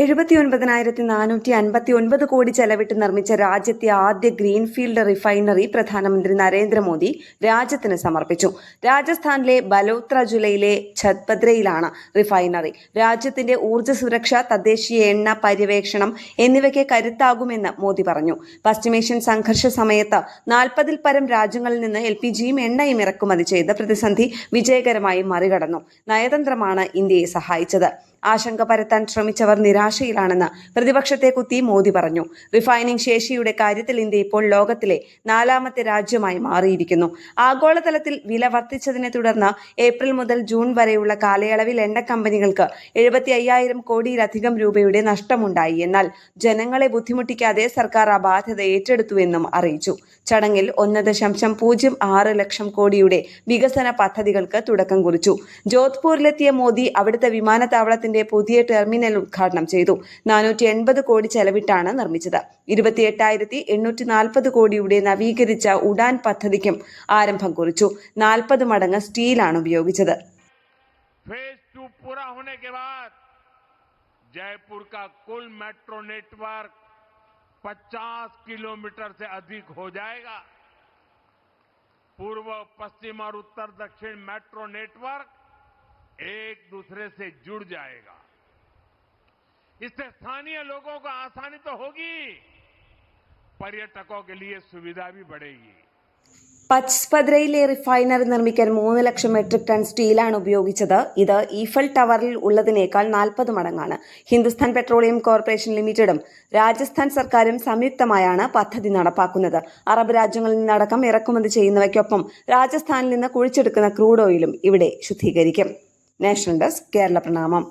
79,459 കോടി ചെലവിട്ട് നിർമ്മിച്ച രാജ്യത്തെ ആദ്യ ഗ്രീൻഫീൽഡ് റിഫൈനറി പ്രധാനമന്ത്രി നരേന്ദ്രമോദി രാജ്യത്തിന് സമർപ്പിച്ചു. രാജസ്ഥാനിലെ ബലോത്ര ജില്ലയിലെ ഛത്പദ്രയിലാണ് റിഫൈനറി. രാജ്യത്തിന്റെ ഊർജ്ജ സുരക്ഷ, തദ്ദേശീയ എണ്ണ പര്യവേക്ഷണം എന്നിവയ്ക്ക് കരുത്താകുമെന്ന് മോദി പറഞ്ഞു. പശ്ചിമേഷ്യൻ സംഘർഷ സമയത്ത് 40-ൽ പരം രാജ്യങ്ങളിൽ നിന്ന് LPGയും എണ്ണയും ഇറക്കുമതി ചെയ്ത് പ്രതിസന്ധി വിജയകരമായി മറികടന്നു. നയതന്ത്രമാണ് ഇന്ത്യയെ സഹായിച്ചത്. ആശങ്ക പരത്താൻ ശ്രമിച്ചവർ നിരാശയിലാണെന്ന് പ്രതിപക്ഷത്തെ കുത്തി മോദി പറഞ്ഞു. റിഫൈനിംഗ് ശേഷിയുടെ കാര്യത്തിൽ ഇന്ത്യ ഇപ്പോൾ ലോകത്തിലെ 4ാമത്തെ രാജ്യമായി മാറിയിരിക്കുന്നു. ആഗോളതലത്തിൽ വില വർദ്ധിച്ചതിനെ തുടർന്ന് ഏപ്രിൽ മുതൽ ജൂൺ വരെയുള്ള കാലയളവിൽ എണ്ണ കമ്പനികൾക്ക് 75,000 കോടിയിലധികം രൂപയുടെ നഷ്ടമുണ്ടായി. എന്നാൽ ജനങ്ങളെ ബുദ്ധിമുട്ടിക്കാതെ സർക്കാർ ആ ബാധ്യത ഏറ്റെടുത്തുവെന്നും അറിയിച്ചു. ചടങ്ങിൽ 1.06 ലക്ഷം കോടിയുടെ വികസന പദ്ധതികൾക്ക് തുടക്കം കുറിച്ചു. ജോധ്പൂരിലെത്തിയ മോദി അവിടുത്തെ വിമാനത്താവളത്തിന്റെ പുതിയ ടെർമിനൽ ഉദ്ഘാടനം ചെയ്തു. 480 കോടി ചെലവിട്ടാണ് നിർമ്മിച്ചത്. 28,840 കോടിയുടെ നവീകരിച്ച ഉഡാൻ പദ്ധതിക്കും ആരംഭം കുറിച്ചു. 40 മടങ്ങ് സ്റ്റീലാണ് ഉപയോഗിച്ചത്. फेज 2 पूरा होने के बाद जयपुर का कुल मेट्रो नेटवर्क 50 किलोमीटर से अधिक हो जाएगा. पूर्व, पश्चिम और उत्तर दक्षिण मेट्रो नेटवर्क एक दूसरे से जुड़ जाएगा. इससे स्थानीय लोगों को आसानी तो होगी, पर्यटकों के लिए सुविधा भी बढ़ेगी. പച്പദ്രയിലെ റിഫൈനറി നിർമ്മിക്കാൻ 3 ലക്ഷം മെട്രിക് ടൺ സ്റ്റീലാണ് ഉപയോഗിച്ചത്. ഇത് ഈഫൽ ടവറിൽ ഉള്ളതിനേക്കാൾ 40 മടങ്ങാണ്. ഹിന്ദുസ്ഥാൻ പെട്രോളിയം കോർപ്പറേഷൻ ലിമിറ്റഡും രാജസ്ഥാൻ സർക്കാരും സംയുക്തമായാണ് പദ്ധതി നടപ്പാക്കുന്നത്. അറബ് രാജ്യങ്ങളിൽ നിന്നടക്കം ഇറക്കുമതി ചെയ്യുന്നവയ്ക്കൊപ്പം രാജസ്ഥാനിൽ നിന്ന് കുഴിച്ചെടുക്കുന്ന ക്രൂഡ് ഓയിലും ഇവിടെ ശുദ്ധീകരിക്കും. നാഷണൽ ഡെസ്ക്, കേരള പ്രണാമം.